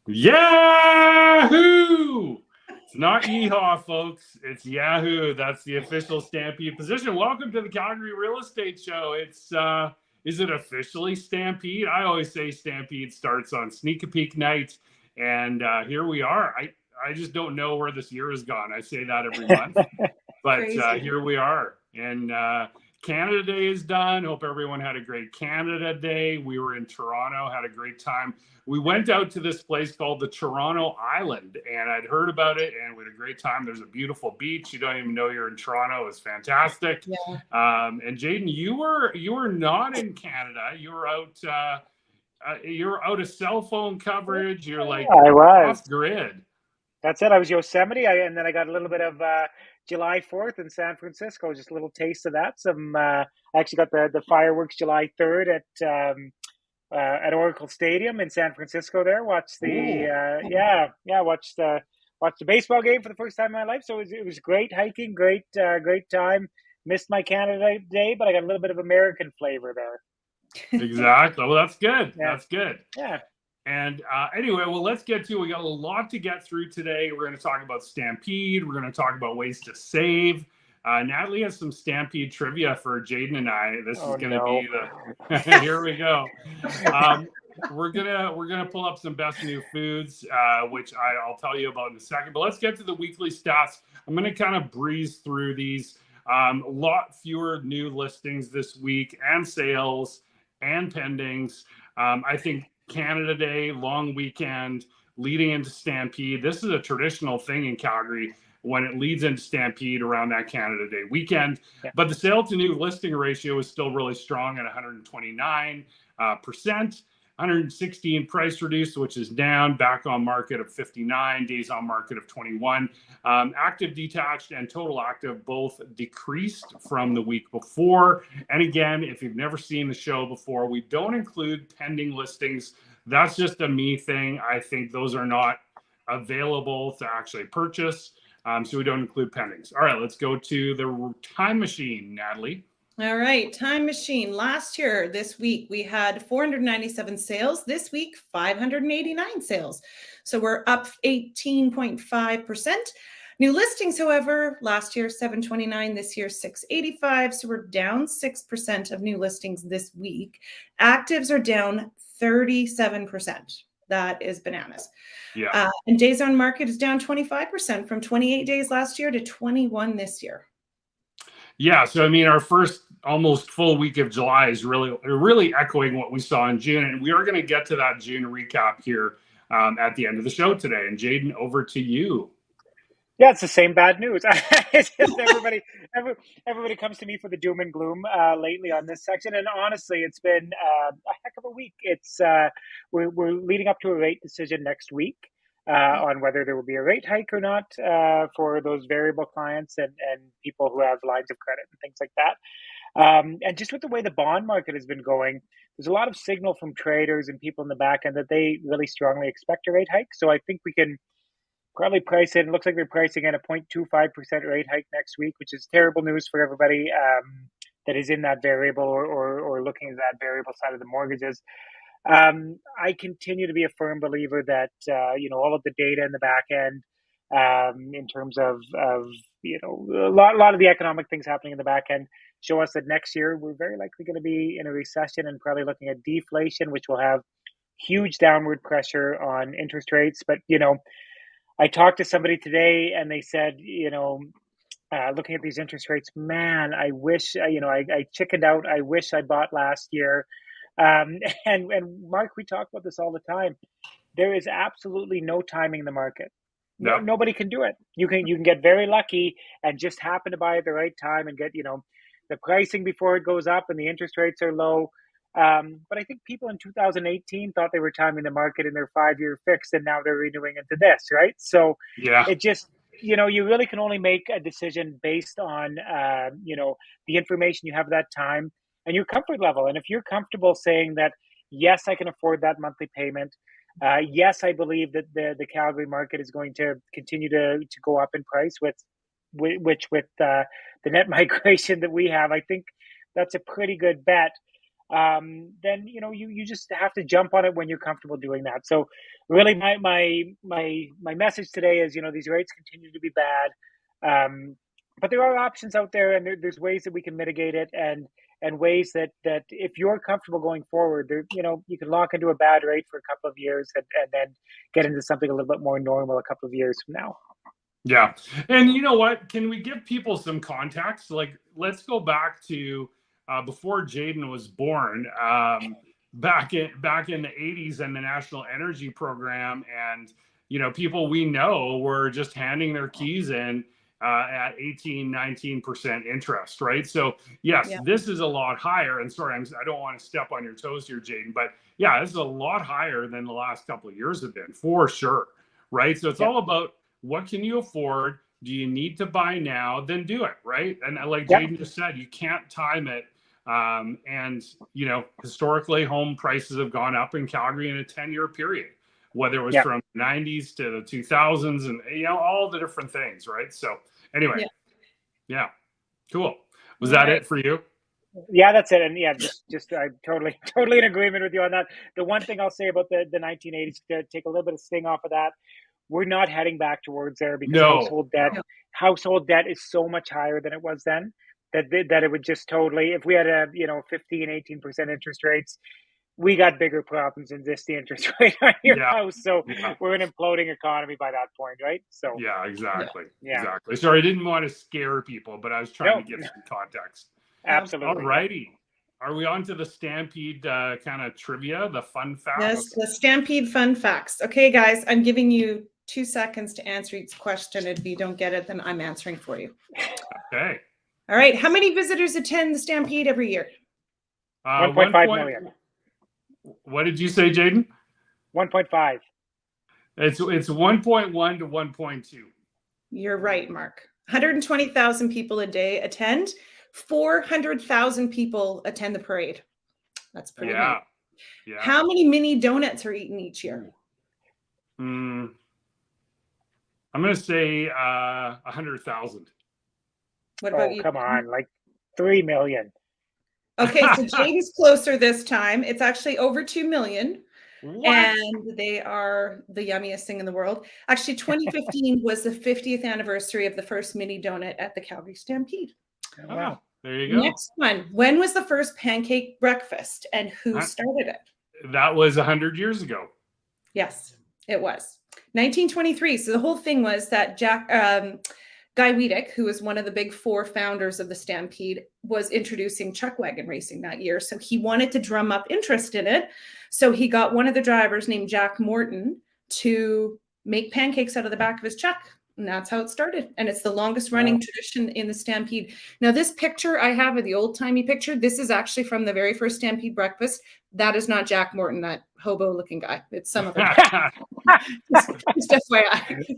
Yahoo! It's not yeehaw, folks. It's Yahoo. That's the official Stampede position. Welcome to the Calgary Real Estate Show. Is it officially Stampede? I always say Stampede starts on Sneak a Peek night, and here we are. I just don't know where this year has gone. I say that every month, but here we are. And Canada Day is done. Hope everyone had a great Canada Day. We were in Toronto, had a great time. We went out to this place called the Toronto Island, and I'd heard about it, and we had a great time. There's a beautiful beach. You don't even know you're in Toronto. It's fantastic. Yeah. And Jaden, you were not in Canada. You were out. You're out of cell phone coverage. You're like off grid. That's it. I was Yosemite, and then I got a little bit of July 4th in San Francisco. Just a little taste of that. I actually got the fireworks July 3rd at Oracle Stadium in San Francisco. There, watched the watched the baseball game for the first time in my life. So it was great hiking, great time. Missed my Canada Day, but I got a little bit of American flavor there. Exactly. Well, that's good. Yeah. That's good. Yeah. And anyway, well, let's get to. We got a lot to get through today. We're going to talk about Stampede. We're going to talk about ways to save. Natalie has some Stampede trivia for Jaden and I. This is going to be the. Here we go. We're gonna pull up some best new foods, which I'll tell you about in a second. But let's get to the weekly stats. I'm going to kind of breeze through these. A lot fewer new listings this week, and sales and pendings. I think Canada Day, long weekend, leading into Stampede. This is a traditional thing in Calgary when it leads into Stampede around that Canada Day weekend. Yeah. But the sale to new listing ratio is still really strong at 129%. 116 price reduced, which is down, back on market of 59, days on market of 21. Active detached and total active both decreased from the week before. And again, if you've never seen the show before, we don't include pending listings. That's just a me thing. I think those are not available to actually purchase. So we don't include pendings. All right, let's go to the time machine, Natalie. All right, time machine. Last year, this week, we had 497 sales. This week, 589 sales. So we're up 18.5%. New listings, however, last year, 729, this year, 685. So we're down 6% of new listings this week. Actives are down 37%. That is bananas. Yeah. And days on market is down 25% from 28 days last year to 21 this year. Yeah, so I mean, our first almost full week of July is really echoing what we saw in June, and we are going to get to that June recap here at the end of the show today. And Jaden, over to you. Yeah, it's the same bad news. It's just everybody comes to me for the doom and gloom lately on this section, and honestly, it's been a heck of a week. It's we're leading up to a rate decision next week. On whether there will be a rate hike or not for those variable clients and people who have lines of credit and things like that. And just with the way the bond market has been going, there's a lot of signal from traders and people in the back end that they really strongly expect a rate hike. So I think we can probably price in. It looks like they're pricing in a 0.25% rate hike next week, which is terrible news for everybody that is in that variable or looking at that variable side of the mortgages. I continue to be a firm believer that, all of the data in the back end, in terms of a lot of the economic things happening in the back end show us that next year we're very likely going to be in a recession and probably looking at deflation, which will have huge downward pressure on interest rates. But, I talked to somebody today and they said, looking at these interest rates, man, I wish, I chickened out. I wish I bought last year. And Mark, we talk about this all the time. There is absolutely no timing the market. No. Nobody can do it. You can get very lucky and just happen to buy at the right time and get, the pricing before it goes up and the interest rates are low. But I think people in 2018 thought they were timing the market in their 5-year fix, and now they're renewing into this, right? So yeah, it just, you really can only make a decision based on, the information you have at that time and your comfort level. And if you're comfortable saying that, yes, I can afford that monthly payment. Yes, I believe that the Calgary market is going to continue to go up in price with the net migration that we have. I think that's a pretty good bet. then you just have to jump on it when you're comfortable doing that. So really, my message today is these rates continue to be bad, but there are options out there, and there's ways that we can mitigate it, and ways that if you're comfortable going forward, you can lock into a bad rate for a couple of years, and then get into something a little bit more normal a couple of years from now. Yeah, and you know what? Can we give people some context? Like, let's go back to before Jayden was born, back in the 80s, and the National Energy Program, and people we know were just handing their keys in at 18-19% interest, right? So yes, this is a lot higher. And sorry, I don't want to step on your toes here, Jayden, but yeah, this is a lot higher than the last couple of years have been, for sure, right? So it's all about, what can you afford? Do you need to buy now? Then do it, right? And like Jayden just said, you can't time it. And historically, home prices have gone up in Calgary in a 10-year period, whether it was from the 90s to the 2000s, and all the different things, right? So anyway, cool. Was that it for you? Yeah, that's it. And just I'm totally in agreement with you on that. The one thing I'll say about the 1980s, to take a little bit of sting off of that, we're not heading back towards there, because household debt is so much higher than it was then, that it would just totally, if we had 15-18% interest rates, we got bigger problems than just the interest rate on your house. So we're an imploding economy by that point, right? So exactly. Sorry, I didn't want to scare people, but I was trying to give some context. Absolutely. All righty. Are we on to the Stampede kind of trivia, the fun facts? Yes, the Stampede fun facts. Okay, guys, I'm giving you 2 seconds to answer each question. If you don't get it, then I'm answering for you. Okay. All right. How many visitors attend the Stampede every year? 1.5 million. What did you say, Jayden? 1.5. It's 1.1 to 1.2. You're right, Mark. 120,000 people a day attend. 400,000 people attend the parade. That's pretty good. Yeah. How many mini donuts are eaten each year? I'm going to say 100,000. What about you? Come on, like 3 million. Okay, so Jayden's closer this time. It's actually over 2 million. What? And they are the yummiest thing in the world. Actually, 2015 was the 50th anniversary of the first mini donut at the Calgary Stampede. Oh, wow. There you go. Next one. When was the first pancake breakfast, and who started it? That was 100 years ago. Yes, it was 1923. So the whole thing was that Guy Wiedeck, who was one of the big four founders of the Stampede, was introducing chuck wagon racing that year. So he wanted to drum up interest in it. So he got one of the drivers named Jack Morton to make pancakes out of the back of his chuck. And that's how it started. And it's the longest running tradition in the Stampede. Now, this picture I have of the old timey picture, this is actually from the very first Stampede breakfast. That is not Jack Morton, that hobo looking guy. It's some other guy. Just FYI.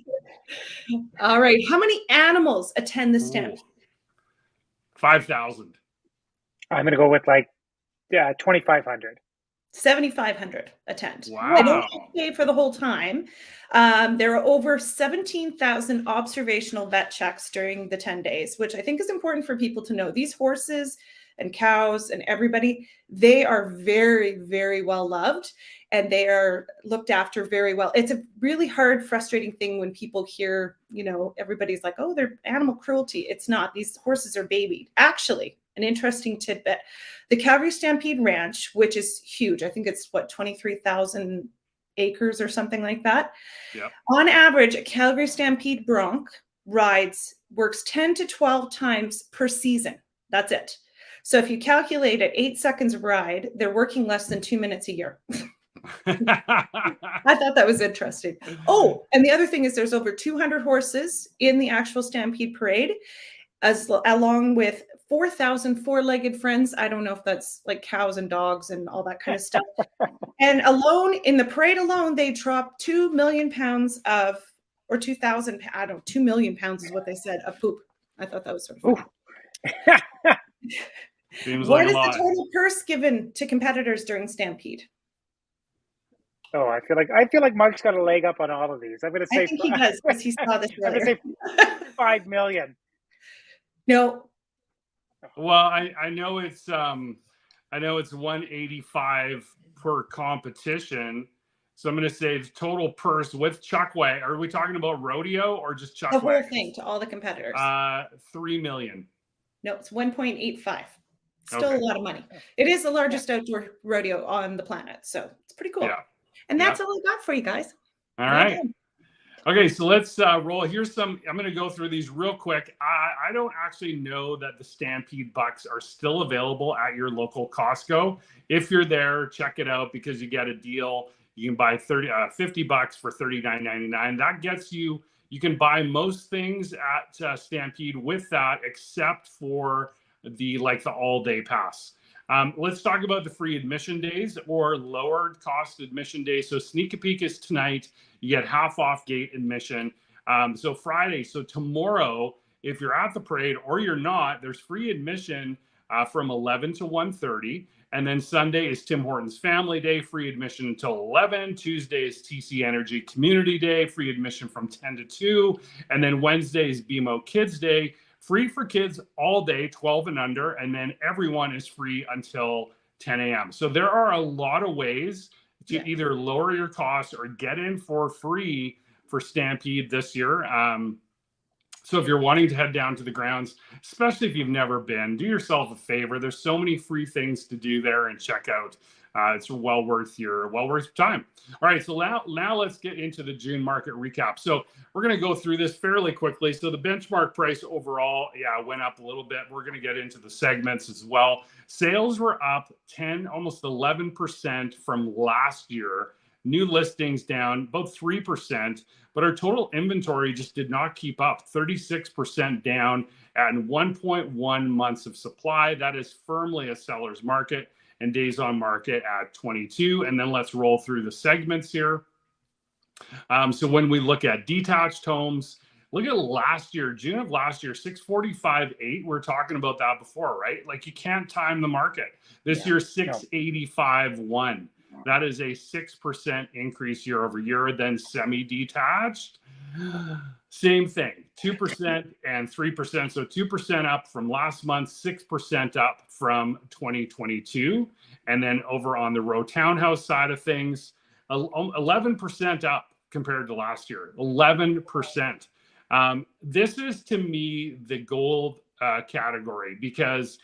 All right. How many animals attend the Stampede? 5,000. I'm going to go with 2,500. 7,500 attend. Wow. They don't pay for the whole time. There are over 17,000 observational vet checks during the 10 days, which I think is important for people to know. These horses and cows and everybody, they are very, very well loved, and they are looked after very well. It's a really hard, frustrating thing when people hear, everybody's like, oh, they're animal cruelty. It's not. These horses are babied. Actually, an interesting tidbit. The Calgary Stampede Ranch, which is huge. I think it's 23,000 acres or something like that. Yep. On average, a Calgary Stampede bronc works 10 to 12 times per season. That's it. So if you calculate at 8 seconds a ride, they're working less than 2 minutes a year. I thought that was interesting. Oh, and the other thing is there's over 200 horses in the actual Stampede Parade, along with 4,000 four-legged friends. I don't know if that's like cows and dogs and all that kind of stuff. And alone in the parade alone, they dropped 2 million pounds or 2,000, 2 million pounds is what they said, of poop. I thought that was sort of funny. Seems What like is a lot. the total purse given to competitors during Stampede? Oh, I feel like Mark's got a leg up on all of these. I'm going to say. I think he does, because he saw this I'm earlier. going to say 5 million. No. Well, I know it's I know it's 185 per competition. So I'm going to say the total purse with chuck wagon. Are we talking about rodeo or just chuck The whole wagons? thing to all the competitors. 3 million. No, it's 1.85. Still Okay. a lot of money. It is the largest outdoor rodeo on the planet, so it's pretty cool. Yeah. And that's all I got for you guys. All right. Okay, so let's roll. Here's some, I'm going to go through these real quick. I don't actually know that the Stampede Bucks are still available at your local Costco. If you're there, check it out because you get a deal. You can buy $50 for $39.99. That gets you, you can buy most things at Stampede with that, except for the all-day pass. Let's talk about the free admission days or lower cost admission days. So Sneak a Peek is tonight. You get half off gate admission. So Friday, so tomorrow, if you're at the parade or you're not, there's free admission from 11 to 1:30. And then Sunday is Tim Hortons Family Day, free admission until 11. Tuesday is TC Energy Community Day, free admission from 10 to 2. And then Wednesday is BMO Kids Day, free for kids all day, 12 and under. And then everyone is free until 10 a.m. So there are a lot of ways to either lower your costs or get in for free for Stampede this year. So if you're wanting to head down to the grounds, especially if you've never been, do yourself a favor. There's so many free things to do there and check out. It's well worth your time. All right, so now let's get into the June market recap. So we're going to go through this fairly quickly. So the benchmark price overall, went up a little bit. We're going to get into the segments as well. Sales were up 10, almost 11% from last year. New listings down about 3%, but our total inventory just did not keep up. 36% down at 1.1 months of supply. That is firmly a seller's market, and days on market at 22. And then let's roll through the segments here. So when we look at detached homes, look at last year, June of last year, 645.8. We're talking about that before, right? Like you can't time the market. This year, 685.1. That is a 6% increase year over year. Then semi-detached, same thing, 2% and 3%. So 2% up from last month, 6% up from 2022. And then over on the row townhouse side of things, 11% up compared to last year, 11%. This is to me the gold category, because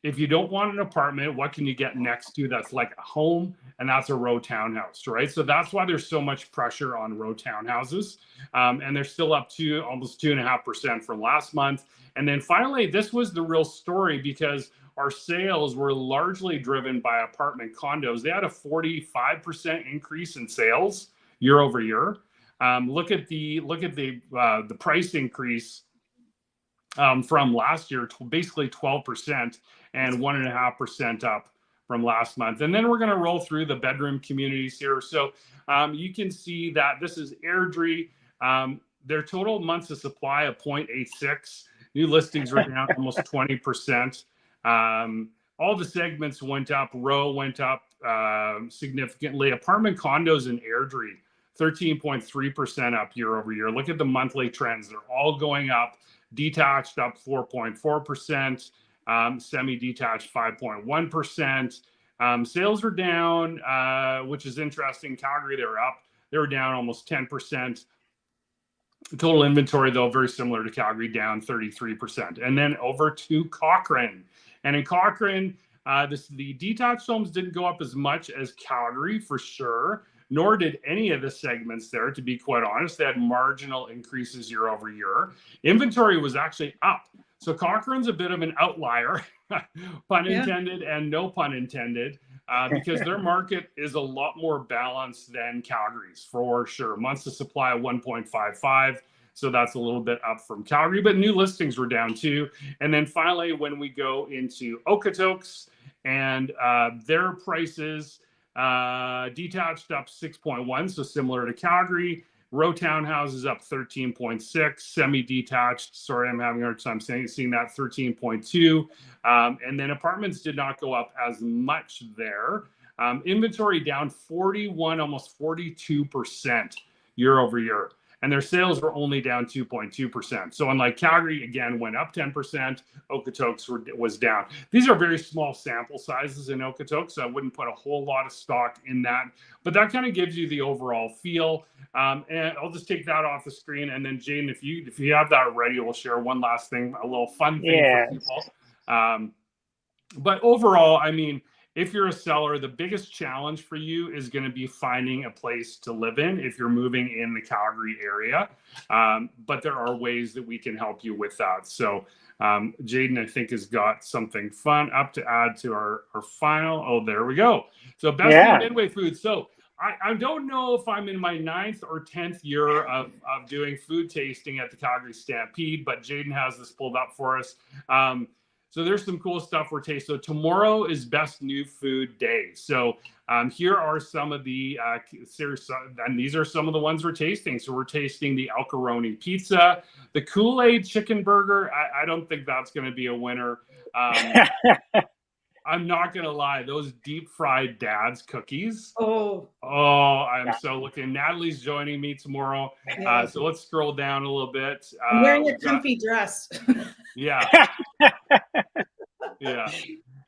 if you don't want an apartment, what can you get next to that's like a home? And that's a row townhouse, right? So that's why there's so much pressure on row townhouses. And they're still up to almost 2.5% from last month. And then finally, this was the real story because our sales were largely driven by apartment condos. They had a 45% increase in sales year over year. Look at the price increase from last year, basically 12% and 1.5% up from last month. And then we're going to roll through the bedroom communities here. So you can see that this is Airdrie. Their total months of supply of 0.86. New listings were down almost 20%. All the segments went up. Row went up significantly. Apartment condos in Airdrie, 13.3% up year over year. Look at the monthly trends. They're all going up. Detached up 4.4%. Semi-detached 5.1%. Sales were down, which is interesting. Calgary, they were up. They were down almost 10%. Total inventory, though, very similar to Calgary, down 33%. And then over to Cochrane. And in Cochrane, the detached homes didn't go up as much as Calgary, for sure, nor did any of the segments there, to be quite honest. They had marginal increases year over year. Inventory was actually up. So Cochrane's a bit of an outlier, pun intended and no pun intended, because their market is a lot more balanced than Calgary's, for sure. Months of supply of 1.55. So that's a little bit up from Calgary, but new listings were down too. And then finally, when we go into Okotoks and their prices, detached up 6.1, so similar to Calgary. Row townhouses up 13.6, semi-detached, sorry, I'm having a hard time seeing that, 13.2. And then apartments did not go up as much there. Inventory down 41, almost 42% year over year. and their sales were only down 2.2%. So unlike Calgary, again, went up 10%, Okotoks was down. These are very small sample sizes in Okotoks, so I wouldn't put a whole lot of stock in that, but that kind of gives you the overall feel. And I'll just take that off the screen, and then Jaden, if you have that ready, we'll share one last thing, a little fun thing for people. But overall, I mean, if you're a seller, the biggest challenge for you is going to be finding a place to live in if you're moving in the Calgary area. But there are ways that we can help you with that. So Jaden, I think, has got something fun up to add to our final. Oh, there we go. So best in Midway food. So I don't know if I'm in my 9th or 10th year of doing food tasting at the Calgary Stampede, but Jaden has this pulled up for us. So there's some cool stuff we're tasting. So tomorrow is Best New Food Day. So here are some of the, and these are some of the ones we're tasting. So we're tasting the Alcaroni pizza, the Kool-Aid chicken burger. I don't think that's going to be a winner. I'm not going to lie. Those deep fried Dad's cookies. I'm so looking. Natalie's joining me tomorrow. So let's scroll down a little bit. I'm wearing a comfy dress. Yeah. Yeah.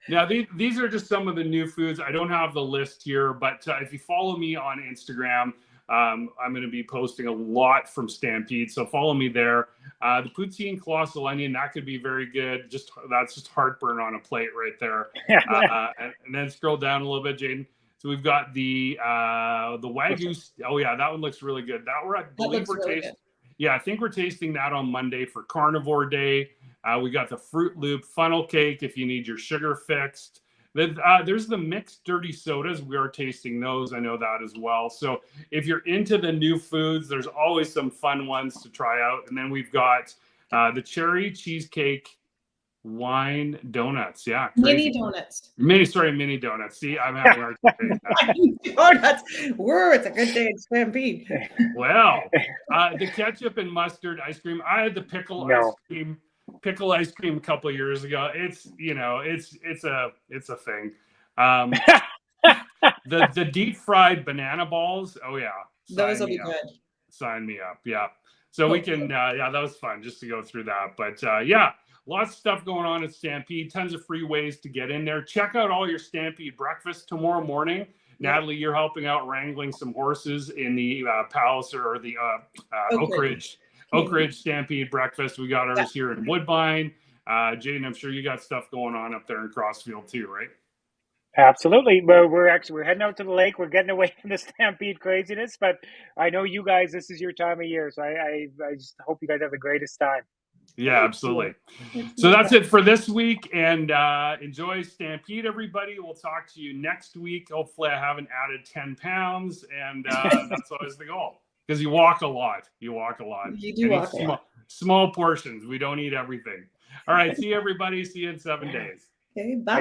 Now, these are just some of the new foods. I don't have the list here, but if you follow me on Instagram, I'm going to be posting a lot from Stampede. So follow me there. The poutine colossal onion, that could be very good. That's just heartburn on a plate right there. And then scroll down a little bit, Jaden. So we've got the Wagyu. Oh yeah, that one looks really good. I think we're tasting that on Monday for Carnivore Day. We got the Fruit Loop funnel cake if you need your sugar fixed. There's the mixed dirty sodas. We are tasting those. I know that as well. So if you're into the new foods, there's always some fun ones to try out. And then we've got the cherry cheesecake wine donuts. Yeah. Mini donuts. Mini donuts. See, I'm having a hard time. Donuts. Whoa, it's a good day at Stampede. Well, the ketchup and mustard ice cream. I had the pickle ice cream a couple of years ago. It's a thing. The deep fried banana balls. Oh yeah, those will be good. Sign me up. Yeah. So we can. That was fun just to go through that. But yeah, lots of stuff going on at Stampede. Tons of free ways to get in there. Check out all your Stampede breakfast tomorrow morning. Natalie, you're helping out wrangling some horses in the Palliser or the Oak Ridge Stampede breakfast. We got ours here in Woodbine. Jaden, I'm sure you got stuff going on up there in Crossfield too, right? Absolutely. We're heading out to the lake. We're getting away from the Stampede craziness, but I know you guys, this is your time of year. So I just hope you guys have the greatest time. Yeah, absolutely. So that's it for this week, and enjoy Stampede, everybody. We'll talk to you next week. Hopefully I haven't added 10 pounds, and that's always the goal. Because you walk a lot. You do walk a lot. Small portions. We don't eat everything. All right. See you, everybody. See you in 7 days. Okay. Bye.